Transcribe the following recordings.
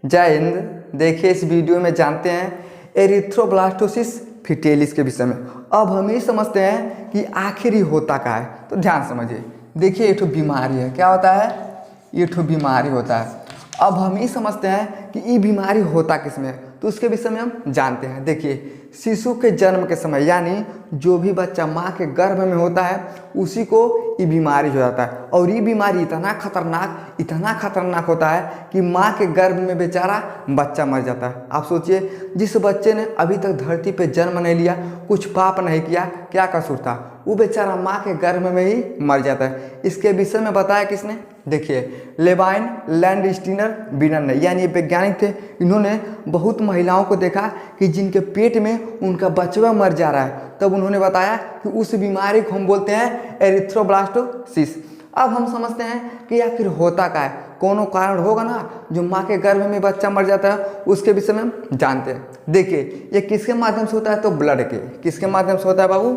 जय हिंद। देखिए इस वीडियो में जानते हैं एरिथ्रोब्लास्टोसिस फिटेलिस के विषय में। अब हम ये समझते हैं कि आखिर ये होता क्या है, तो ध्यान समझिए। देखिए ये तो बीमारी है, क्या होता है, ये तो बीमारी होता है। अब हम ये समझते हैं कि ये बीमारी होता किसमें, तो उसके विषय में हम जानते हैं। देखिए शिशु के जन्म के समय यानी जो भी बच्चा माँ के गर्भ में होता है उसी को ये बीमारी हो जाता है। और ये बीमारी इतना खतरनाक होता है कि माँ के गर्भ में बेचारा बच्चा मर जाता है। आप सोचिए, जिस बच्चे ने अभी तक धरती पे जन्म नहीं लिया, कुछ पाप नहीं किया, क्या कसूर था, वो बेचारा माँ के गर्भ में ही मर जाता है। इसके विषय में बताया किसने, देखिए लेवाइन लैंडस्टीनर बिनर ने, यानी वैज्ञानिक थे। इन्होंने बहुत महिलाओं को देखा कि जिनके पेट में उनका बच्चा मर जा रहा है, तब उन्होंने बताया कि उस बीमारी को हम बोलते हैं एरिथ्रोब्लास्टोसिस। अब हम समझते हैं कि आखिर होता क्या है, कोनो कारण होगा ना जो माँ के गर्भ में बच्चा मर जाता है, उसके विषय में हम जानते हैं। देखिए ये किसके माध्यम से होता है, तो ब्लड के। किसके माध्यम से होता है बाबू,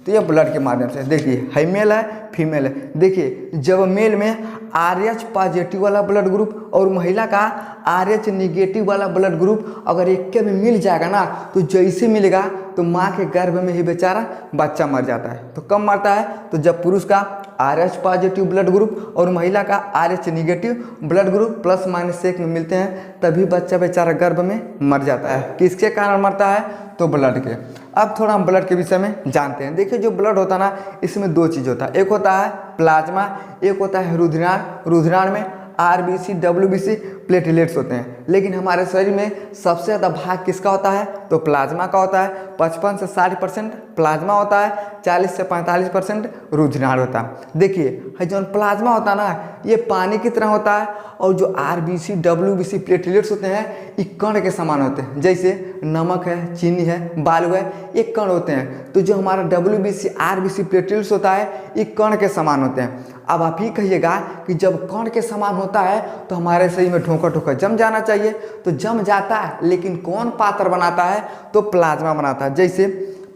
तो ये ब्लड के माध्यम से। देखिए है मेल है फीमेल है। देखिए जब मेल में RH पॉजिटिव वाला ब्लड ग्रुप और महिला का RH निगेटिव वाला ब्लड ग्रुप अगर एक के में मिल जाएगा ना, तो जैसे मिलेगा तो माँ के गर्भ में ही बेचारा बच्चा मर जाता है। तो कब मरता है, तो जब पुरुष का RH पॉजिटिव ब्लड ग्रुप और महिला का RH निगेटिव ब्लड ग्रुप +-1 में मिलते हैं, तभी बच्चा बेचारा गर्भ में मर जाता है। किसके कारण मरता है, तो ब्लड के। अब थोड़ा हम ब्लड के विषय में जानते हैं। देखिए जो ब्लड होता है ना, इसमें दो चीज़ होता है, एक होता है प्लाज्मा, एक होता है रुधिराण। रुधिराण में RBC WBC प्लेटलेट्स होते हैं। लेकिन हमारे शरीर में सबसे ज़्यादा भाग किसका होता है, तो प्लाज्मा का होता है। 55 से 60% प्लाज्मा होता है, 40 से 45% रुधिराण होता है। देखिए जो प्लाज्मा होता है ना, ये पानी की तरह होता है, और जो RBC WBC प्लेटलेट्स होते हैं ये कण के समान होते हैं। जैसे नमक है, चीनी है, बालू है, ये कण होते हैं। तो जो हमारा WBC RBC प्लेटलेट्स होता है ये कण के समान होते हैं। अब आप ही कहिएगा कि जब कण के समान होता है तो हमारे शरीर में ठोकर जम जाना चाहिए, तो जम जाता है। लेकिन कौन पात्र बनाता है, तो प्लाज्मा बनाता है। जैसे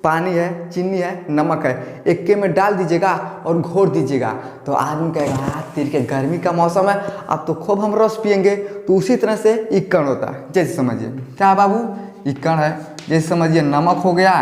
पानी है, चीनी है, नमक है, एक में डाल दीजिएगा और घोर दीजिएगा, तो आदमी कहेगा तीर के गर्मी का मौसम है, अब तो खूब हम रस पियेंगे। तो उसी तरह से ये कण होता है। जैसे समझिए क्या बाबू, ये कण है। जैसे समझिए नमक हो गया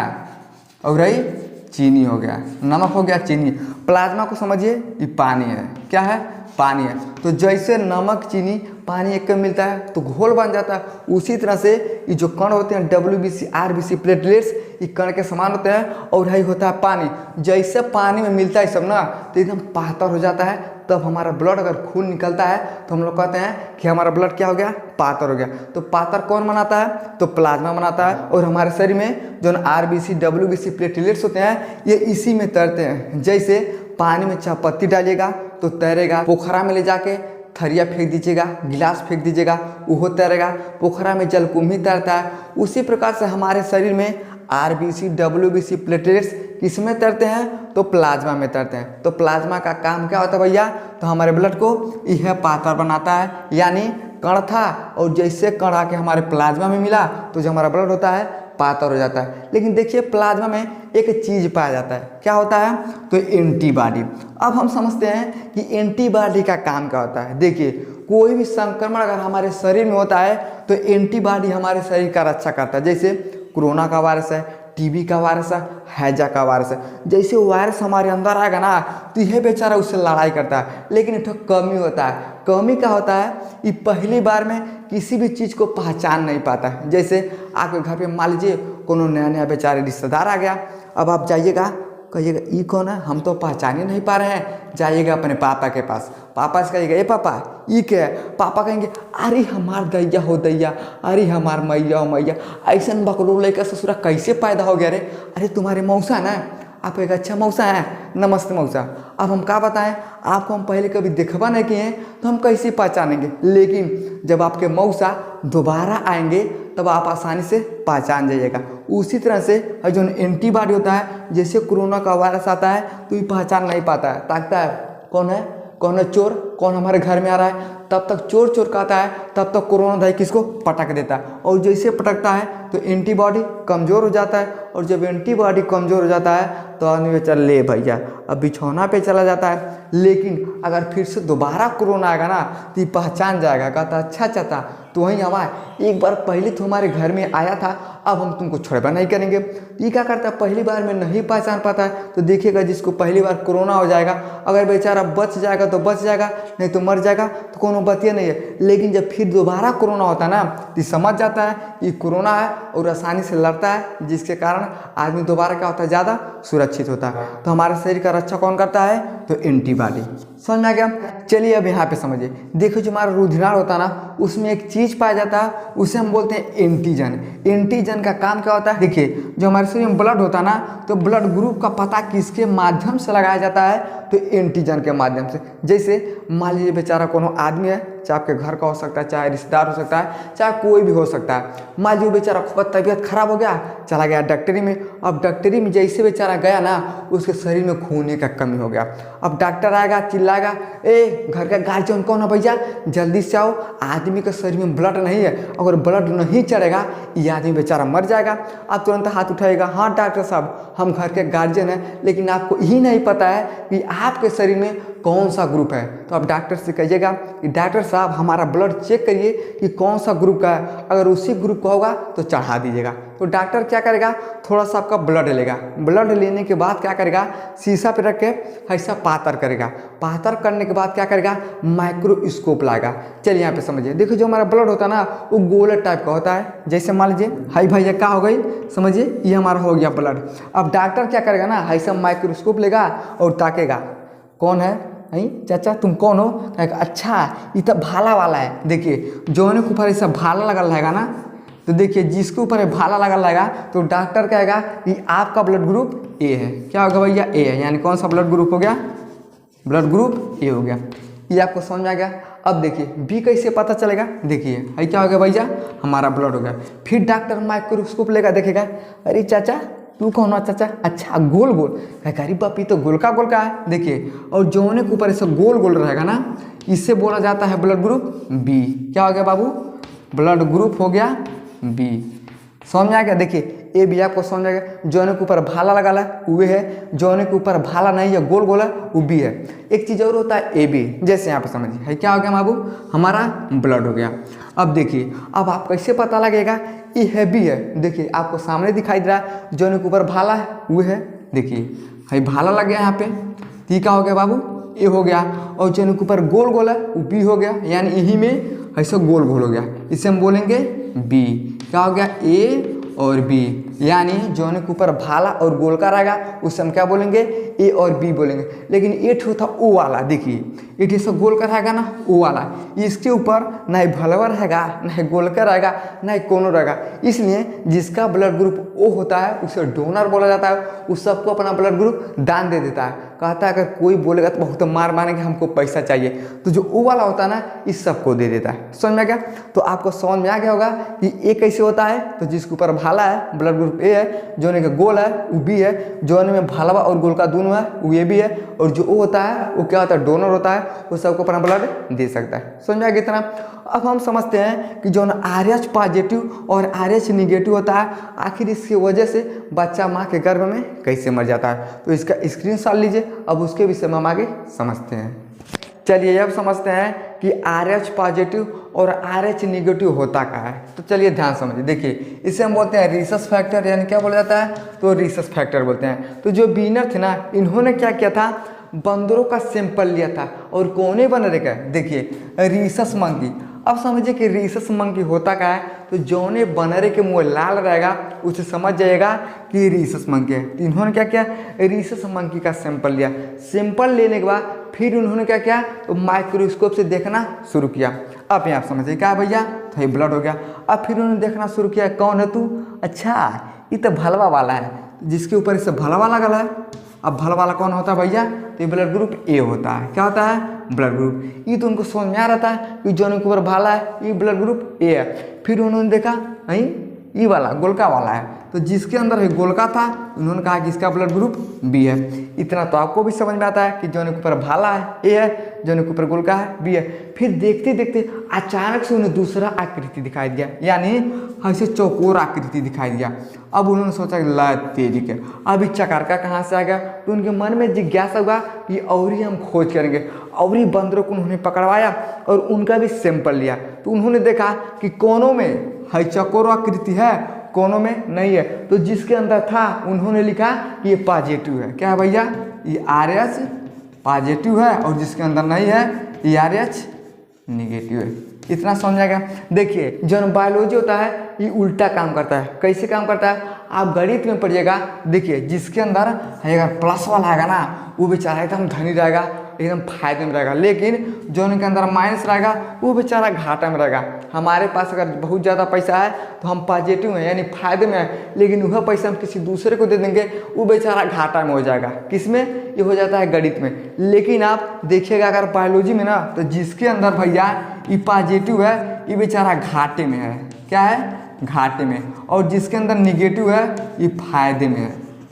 और रही चीनी हो गया, नमक हो गया चीनी। प्लाज्मा को समझिए ये पानी है, क्या है, पानी है। तो जैसे नमक चीनी पानी एक में मिलता है तो घोल बन जाता है, उसी तरह से ये जो कण होते हैं WBC RBC प्लेटलेट्स, ये कण के समान होते हैं। और यही होता है पानी। जैसे पानी में मिलता है सब ना, तो एकदम पातर हो जाता है। तब हमारा ब्लड अगर खून निकलता है तो हम लोग कहते हैं कि हमारा ब्लड क्या हो गया, पातर हो गया। तो पातर कौन बनाता है, तो प्लाज्मा बनाता है। और हमारे शरीर में जो RBC WBC प्लेटलेट्स होते हैं ये इसी में तैरते हैं। जैसे पानी में चायपत्ती डालिएगा तो तैरेगा, पोखरा में ले जाके थरिया फेंक दीजिएगा, गिलास फेंक दीजिएगा, वो तैरेगा। पोखरा में जलकुंभी तैरता है। उसी प्रकार से हमारे शरीर में RBC WBC प्लेटलेट्स किस में तैरते हैं, तो प्लाज्मा में तैरते हैं। तो प्लाज्मा का काम क्या होता है भैया, तो हमारे ब्लड को यह पातर बनाता है। यानी कण था और जैसे कण आके हमारे प्लाज्मा में मिला तो जो हमारा ब्लड होता है पातर हो जाता है। लेकिन देखिए प्लाज्मा में एक चीज पाया जाता है, क्या होता है, तो एंटीबॉडी। अब हम समझते हैं कि एंटीबॉडी का काम क्या होता है। देखिए कोई भी संक्रमण अगर हमारे शरीर में होता है तो एंटीबॉडी हमारे शरीर का रक्षा करता है। जैसे कोरोना का वायरस है, TB का वायरस है, हैजा का वायरस है। जैसे वायरस हमारे अंदर आएगा ना, तो यह बेचारा उससे लड़ाई करता है। लेकिन एक कमी होता है। कमी क्या होता है, ये पहली बार में किसी भी चीज़ को पहचान नहीं पाता है। जैसे आपके घर पे मान लीजिए कोनो नया बेचारे रिश्तेदार आ गया, अब आप जाइएगा कहिएगा ये कौन है, हम तो पहचान ही नहीं पा रहे हैं। जाइएगा अपने पापा के पास, पापा से कहिएगा ए पापा ये क्या है, पापा कहेंगे अरे हमार दैया हो दैया, अरे हमार मैया हो मैया, ऐसा बकरू लेकर ससुरा कैसे पैदा हो गया रे, अरे तुम्हारे मौसा ना। आप एक अच्छा मौसा है, नमस्ते मौसा। अब हम क्या बताएं, आपको हम पहले कभी देखबा नहीं किए हैं तो हम कैसे पहचानेंगे। लेकिन जब आपके मौसा दोबारा आएंगे तब आप आसानी से पहचान जाइएगा। उसी तरह से जो एंटीबॉडी होता है, जैसे कोरोना का वायरस आता है तो ये पहचान नहीं पाता है, ताकता है कौन है चोर, कौन हमारे घर में आ रहा है, तब तक चोर चोर कहता है, तब तक कोरोना दवाई किसको पटक देता है। और जैसे पटकता है तो एंटीबॉडी कमज़ोर हो जाता है, और जब एंटीबॉडी कमज़ोर हो जाता है तो आदमी बेचारा ले भैया अब बिछौना पे चला जाता है। लेकिन अगर फिर से दोबारा कोरोना आएगा ना तो ये पहचान जाएगा, कहता अच्छा चाचा तो वहीं हवा एक बार पहले तो हमारे घर में आया था, अब हम तुमको छोड़वा नहीं करेंगे। ये क्या करता है, पहली बार में नहीं पहचान पाता है तो देखिएगा जिसको पहली बार कोरोना हो जाएगा, अगर बेचारा बच जाएगा तो बच जाएगा, नहीं तो मर जाएगा, तो कोनो बतिया नहीं है। लेकिन जब फिर दोबारा कोरोना होता है ना तो समझ जाता है ये कोरोना है और आसानी से लड़ता है, जिसके कारण आदमी दोबारा क्या होता है, ज़्यादा सुरक्षित होता है। तो हमारे शरीर का रक्षा कौन करता है, तो एंटीबॉडी। समझ में आ गया। चलिए अब यहाँ पे समझिए, देखो जो हमारा रुधिराण होता है ना उसमें एक चीज़ पाया जाता है, उसे हम बोलते हैं एंटीजन। एंटीजन का काम क्या होता है, देखिए जो हमारे शरीर में ब्लड होता है ना तो ब्लड ग्रुप का पता किसके माध्यम से लगाया जाता है, तो एंटीजन के माध्यम से। जैसे मान लीजिए बेचारा कोनो आदमी है, चाहे आपके घर का हो सकता है, चाहे रिश्तेदार हो सकता है, चाहे कोई भी हो सकता है। मान लीजिए बेचारा खूब तबीयत खराब हो गया, चला गया डॉक्टरी में। अब डॉक्टरी में जैसे बेचारा गया ना उसके शरीर में खून का कमी हो गया। अब डॉक्टर आएगा चिल्लाएगा, ए घर का गार्जियन कौन है भैया, जल्दी से आओ, आदमी के शरीर में ब्लड नहीं है, अगर ब्लड नहीं चढ़ेगा ये आदमी बेचारा मर जाएगा। आप तुरंत हाथ उठाएगा, हाँ डॉक्टर साहब हम घर के गार्जियन हैं, लेकिन आपको ही नहीं पता है कि आपके शरीर में कौन सा ग्रुप है। तो आप डॉक्टर से कहिएगा कि डॉक्टर साहब हमारा ब्लड चेक करिए कि कौन सा ग्रुप का है, अगर उसी ग्रुप का होगा तो चढ़ा दीजिएगा। तो डॉक्टर क्या करेगा, थोड़ा सा आपका ब्लड लेगा, ब्लड लेने के बाद क्या करेगा, शीशा पे रख के ऐसा पातर करेगा, पातर करने के बाद क्या करेगा, माइक्रोस्कोप लाएगा। चलिए यहाँ पे समझिए, देखो जो हमारा ब्लड होता है ना वो गोल टाइप का होता है। जैसे मान लीजिए हाई भैया क्या हो गई, समझिए ये हमारा हो गया ब्लड। अब डॉक्टर क्या करेगा ना, ऐसा माइक्रोस्कोप लेगा और ताकेगा कौन है, नहीं चाचा तुम कौन हो, कहेगा अच्छा ये तो भाला वाला है। देखिए जौने के ऊपर ऐसा भाला लगा रहेगा ना, तो देखिए जिसके ऊपर भाला लगा रहेगा तो डॉक्टर कहेगा कि आपका ब्लड ग्रुप ए है। क्या होगा भैया, ए है, यानी कौन सा ब्लड ग्रुप हो गया, ब्लड ग्रुप ए हो गया। ये आपको समझ में आ गया। अब देखिए बी कैसे पता चलेगा, देखिए है क्या हो गया भैया, हमारा ब्लड हो गया। फिर डॉक्टर माइक्रोस्कोप लेगा, देखेगा अरे चाचा तू कौन हो चाचा, अच्छा गोल गोल, गरीब बापी तो गोल का है। देखिए और जौने के ऊपर ऐसा गोल गोल रहेगा ना इससे बोला जाता है ब्लड ग्रुप बी। क्या हो गया बाबू, ब्लड ग्रुप हो गया बी। समझ में आ गया। देखिए ए भी आपको समझ आ गया, जौने के ऊपर भाला लगा है वो है, जौने के ऊपर भाला नहीं है गोल गोल है वो बी है। एक चीज़ और होता है ए बी, जैसे यहाँ पे समझिए है क्या हो गया बाबू, हमारा ब्लड हो गया। अब देखिए अब आप कैसे पता लगेगा ये है बी है, देखिए आपको सामने दिखाई दे रहा है जौने के ऊपर भाला है वो है, देखिए है भाला लग गया यहाँ पे, ये क्या हो गया बाबू, ए हो गया। और जौने के ऊपर गोल गोल है वो बी हो गया, यानी यही में ऐसा गोल गोल हो गया, इसे हम बोलेंगे बी। क्या हो गया, ए और बी, यानी जौने के ऊपर भाला और गोल का रहेगा उसे हम क्या बोलेंगे, ए और बी बोलेंगे। लेकिन एठ होता ओ वाला, देखिए एठ ऐसा गोल का रहेगा ना ओ वाला, इसके ऊपर ना ही भलवा रहेगा ना ही गोल का रहेगा ना ही कोनो रहेगा, इसलिए जिसका ब्लड ग्रुप ओ होता है उसे डोनर बोला जाता है। उस सबको अपना ब्लड ग्रुप दान दे देता है, कहता है अगर कोई बोलेगा तो बहुत मार मारेंगे, हमको पैसा चाहिए, तो जो ओ वाला होता है ना इस सबको दे देता है। समझ में आ गया। तो आपको समझ में आ गया होगा कि ए कैसे होता है, तो जिसके ऊपर भाला है ब्लड ग्रुप ए है, जोने का गोल है वो बी है, जोने में भालावा और गोल का दोनों है वो ए बी है, और जो ओ होता है वो क्या होता है, डोनर होता है, वो सबको अपना ब्लड दे सकता है। समझ में आ गया इतना। अब हम समझते हैं कि जो RH पॉजिटिव और RH निगेटिव होता है, आखिर इसकी वजह से बच्चा माँ के गर्भ में कैसे मर जाता है, तो इसका स्क्रीनशॉट लीजिए। अब उसके विषय में हम आगे समझते हैं। चलिए अब समझते हैं कि RH पॉजिटिव और RH निगेटिव होता क्या है। तो चलिए ध्यान समझिए, देखिए इसे हम बोलते हैं रिसस फैक्टर, यानी क्या बोला जाता है, तो रिसस फैक्टर बोलते हैं। तो जो बीनर थे ना इन्होंने क्या किया था, बंदरों का सैंपल लिया था, और कौन बंदर का, देखिए रिसस मंकी। अब समझिए कि रिसस मंकी होता क्या है, तो जौने बनरे के मुँह लाल रहेगा उसे समझ जाएगा कि रिसस मंकी है। तो इन्होंने क्या किया, रिसस मंकी का सैंपल लिया, सैंपल लेने के बाद फिर उन्होंने क्या किया, तो माइक्रोस्कोप से देखना शुरू किया। अब यहाँ आप समझिए क्या भैया, तो ये ब्लड हो गया। अब फिर उन्होंने देखना शुरू किया, कौन है तू, अच्छा ये तो भलवा वाला है, जिसके ऊपर इससे भलवा लगा है। अब भल वाला कौन होता है भैया, तो ये ब्लड ग्रुप ए होता है। क्या होता है, ब्लड ग्रुप। ये तो उनको समझ में आ रहा था कि जो उनके ऊपर भाला है ये ब्लड ग्रुप ए है। फिर उन्होंने देखा नहीं ई वाला गोलका वाला है, तो जिसके अंदर है गोलका था उन्होंने कहा कि इसका ब्लड ग्रुप बी है। इतना तो आपको भी समझ में आता है कि जौन के ऊपर भाला है ए है, जौन के ऊपर गोलका है बी है। फिर देखते देखते अचानक से उन्हें दूसरा आकृति दिखाई दिया, यानी ऐसे चौकोर आकृति दिखाई दिया। अब उन्होंने सोचा कि ला तेजी के अब ई चकरका कहाँ से आ गया, तो उनके मन में जिज्ञासा हुआ कि और ही हम खोज करेंगे। और ही बंदरों को उन्होंने पकड़वाया और उनका भी सैंपल लिया, तो उन्होंने देखा कि कोनों में है चौकोर आकृति है, कोनों में नहीं है। तो जिसके अंदर था उन्होंने लिखा कि ये पॉजिटिव है। क्या है भैया, ये RH पॉजिटिव है, और जिसके अंदर नहीं है ये RH निगेटिव है। इतना समझा गया। देखिए जो बायोलॉजी होता है ये उल्टा काम करता है। कैसे काम करता है, आप गणित में पढ़िएगा। देखिए जिसके अंदर अगर प्लस वाला आएगा ना वो बेचारा एकदम धनी रहेगा, एकदम फायदे में रहेगा, लेकिन जो उनके अंदर माइनस रहेगा वो बेचारा घाटा में रहेगा। हमारे पास अगर बहुत ज़्यादा पैसा है तो हम पॉजिटिव हैं यानी फायदे में है, लेकिन वह पैसा हम किसी दूसरे को दे देंगे वो बेचारा घाटा में हो जाएगा। किसमें, ये हो जाता है गणित में। लेकिन आप देखिएगा अगर बायोलॉजी में ना, तो जिसके अंदर भैया ये पॉजिटिव है ये बेचारा घाटे में है। क्या है, घाटे में। और जिसके अंदर निगेटिव है ये फायदे में है।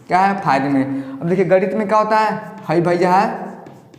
क्या है, फायदे में। अब देखिए गणित में क्या होता है भैया है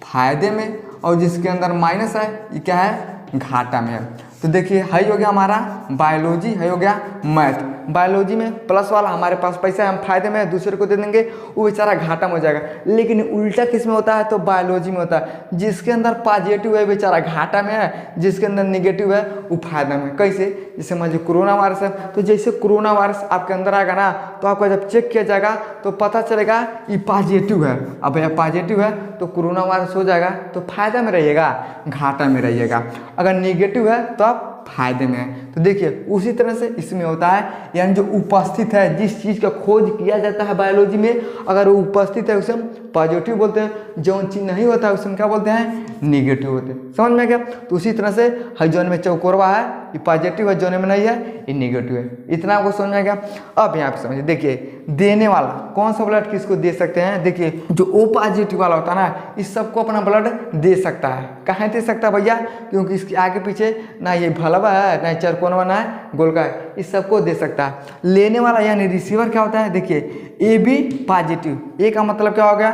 फायदे में, और जिसके अंदर माइनस है ये क्या है, घाटा में है। तो देखिए हाई हो गया हमारा बायोलॉजी, हाई हो गया मैथ। बायोलॉजी में प्लस वाला हमारे पास पैसा है, हम फायदे में दूसरे को दे देंगे वो बेचारा घाटा में हो जाएगा। लेकिन उल्टा किस में होता है, तो बायोलॉजी में होता है। जिसके अंदर पॉजिटिव है बेचारा घाटा में है, जिसके अंदर निगेटिव है वो फायदा में। कैसे, जैसे मान लीजिए कोरोना वायरस है, तो जैसे कोरोना वायरस आपके अंदर आएगा ना तो आपका जब चेक किया जाएगा तो पता चलेगा ये पॉजिटिव है। अब भैया पॉजिटिव है तो कोरोना वायरस हो जाएगा, तो फायदा में रहिएगा, घाटा में रहिएगा। अगर निगेटिव है तो आप फायदे में है। तो देखिए उसी तरह से इसमें होता है, यानी जो उपस्थित है, जिस चीज़ का खोज किया जाता है बायोलॉजी में, अगर वो उपस्थित है उसे हम पॉजिटिव बोलते हैं, जो चीज़ नहीं होता है उसे हम क्या बोलते हैं, निगेटिव होते हैं। समझ में क्या। तो उसी तरह से हर जोन में चौकोरवा है ये पॉजिटिव है, जोन में नहीं है ये निगेटिव है। इतना आपको समझ में गया। अब यहाँ पे समझिए, देखिए देने वाला कौन सा ब्लड किसको दे सकते हैं। देखिए जो O पॉजिटिव वाला होता है ना इस सबको अपना ब्लड दे सकता है। कहाँ दे सकता है भैया, क्योंकि इसके आगे पीछे ना ये भलवा है, ना चरकोनवा, ना है गोलका है, इस सबको दे सकता है। लेने वाला यानी रिसीवर क्या होता है, देखिए AB पॉजिटिव, A का मतलब क्या हो गया,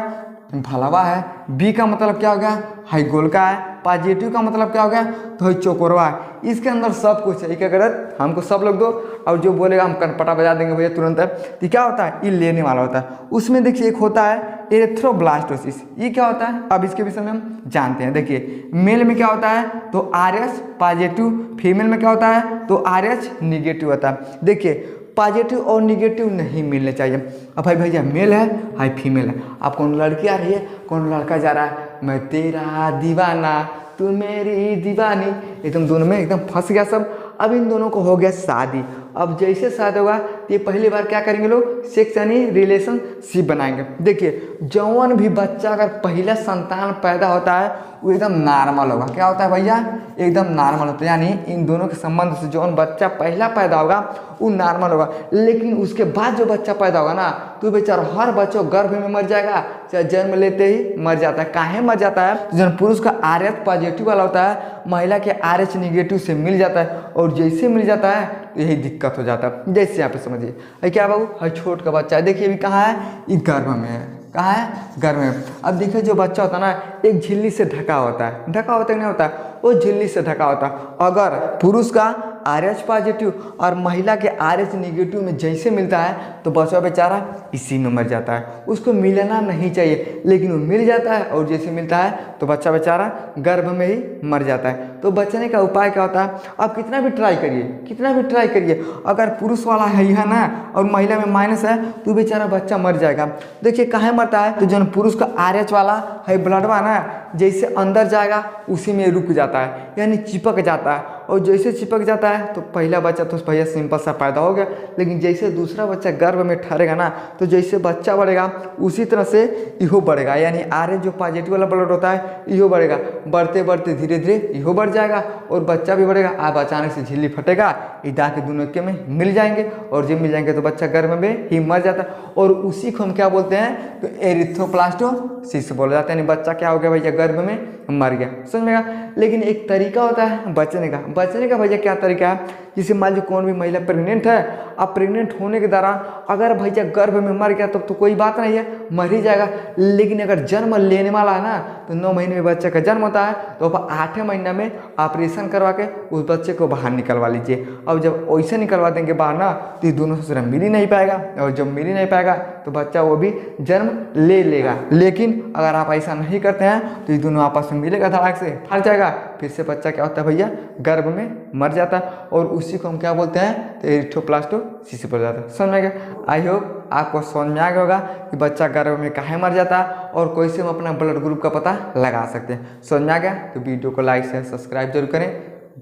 भलवा है। B का मतलब क्या हो गया, हाई गोलका है। पॉजिटिव का मतलब क्या हो गया, तो हाई चौकोरवा है। इसके अंदर सब कुछ है। एक अगर हमको सब लोग दो और जो बोलेगा हम कनपटा बजा देंगे भैया तुरंत। तो क्या होता है, ये लेने वाला होता है। उसमें देखिए एक होता है एरिथ्रोब्लास्टोसिस, ये क्या होता है अब इसके विषय में हम जानते हैं। देखिए मेल में क्या होता है, तो RH पॉजिटिव, फीमेल में क्या होता है, तो RH निगेटिव होता है। देखिए पॉजिटिव और निगेटिव नहीं मिलने चाहिए। अब भाई भैया मेल है, हाई फीमेल है, आप कौन लड़की आ रही है, कौन लड़का जा रहा है, मैं तेरा दीवाना तू मेरी दीवानी, एकदम दोनों में एकदम फंस गया सब। अब इन दोनों को हो गया शादी। अब जैसे शादी होगा तो ये पहली बार क्या करेंगे लोग, सेक्स यानी रिलेशनशिप बनाएंगे। देखिए जौन भी बच्चा अगर पहला संतान पैदा होता है वो एकदम नॉर्मल होगा। क्या होता है भैया, एकदम नॉर्मल होता है, यानी इन दोनों के संबंध से जौन बच्चा पहला पैदा होगा वो नॉर्मल होगा। लेकिन उसके बाद जो बच्चा पैदा होगा ना तो बेचारा हर बच्चा गर्भ में मर जाएगा, चाहे जन्म लेते ही मर जाता है। काहे मर जाता है, तो जब पुरुष का RH पॉजिटिव वाला होता है महिला के RH निगेटिव से मिल जाता है, और जैसे मिल जाता है तो यही दिक्कत हो जाता है। जैसे यहाँ पे समझिए क्या बाबू, हर छोट का बच्चा है, देखिए अभी कहाँ है, ये गर्भ में है। कहाँ है, गर्भ में। अब देखिए जो बच्चा होता है ना एक झिल्ली से ढका होता है, ढका होता है नहीं होता है, वो झिल्ली से ढका होता है। अगर पुरुष का RH पॉजिटिव और महिला के RH निगेटिव में जैसे मिलता है तो बच्चा बेचारा इसी में मर जाता है। उसको मिलना नहीं चाहिए लेकिन वो मिल जाता है, और जैसे मिलता है तो बच्चा बेचारा गर्भ में ही मर जाता है। तो बचने का उपाय क्या होता है, आप कितना भी ट्राई करिए, कितना भी ट्राई करिए, अगर पुरुष वाला है ना और महिला में माइनस है तो बेचारा बच्चा मर जाएगा। देखिए कहाँ मरता है, तो जो पुरुष का RH वाला है ब्लडवा ना जैसे अंदर जाएगा उसी में रुक जाता है, यानी चिपक जाता है। और जैसे चिपक जाता है तो पहला बच्चा तो भैया सिंपल सा पैदा हो गया, लेकिन जैसे दूसरा बच्चा गर्भ में ठहरेगा ना तो जैसे बच्चा बढ़ेगा उसी तरह से इहो बढ़ेगा, यानी RH जो पॉजिटिव वाला ब्लड होता है इहो बढ़ेगा। बढ़ते बढ़ते धीरे धीरे इहो बढ़ जाएगा और बच्चा भी बढ़ेगा। अब अचानक से झिल्ली फटेगा, इदा के दोनों के में मिल जाएंगे, और जब मिल जाएंगे तो बच्चा गर्भ में ही मर जाता है। और उसी को हम क्या बोलते हैं, तो एरिथ्रोब्लास्टोसिस बोला जाता है, यानी बच्चा क्या हो गया भैया गर्भ में मर गया। समझ में। लेकिन एक तरीका होता है बचने का, बचने का भैया क्या तरीका है, जैसे मान लीजिए कौन भी महिला प्रेग्नेंट है, अब प्रेग्नेंट होने के दौरान अगर भैया गर्भ में मर गया तब तो कोई बात नहीं है, मर ही जाएगा। लेकिन अगर जन्म लेने वाला है ना, तो 9 महीने में बच्चे का जन्म होता है, तो अब 8वें महीने में ऑपरेशन करवा के उस बच्चे को बाहर निकलवा लीजिए। अब जब वैसे निकलवा देंगे बाहर ना, तो ये दोनों से मिल ही नहीं पाएगा, और जब मिल ही नहीं पाएगा तो बच्चा वो भी जन्म ले लेगा। लेकिन अगर आप ऐसा नहीं करते हैं तो ये दोनों आपस में मिलेगा, धड़ाक से फट जाएगा, फिर से बच्चा क्या होता है भैया, गर्भ में मर जाता है, और उसी को हम क्या बोलते हैं, तो एरिथ्रोब्लास्टोसिस पड़ जाता है। समझ में आ गया? आई होप आपको समझ में आ गया होगा कि बच्चा गर्भ में काहे मर जाता है और कैसे हम अपना ब्लड ग्रुप का पता लगा सकते हैं। समझ में आ गया? तो वीडियो को लाइक शेयर सब्सक्राइब जरूर करें।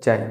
जय हिंद।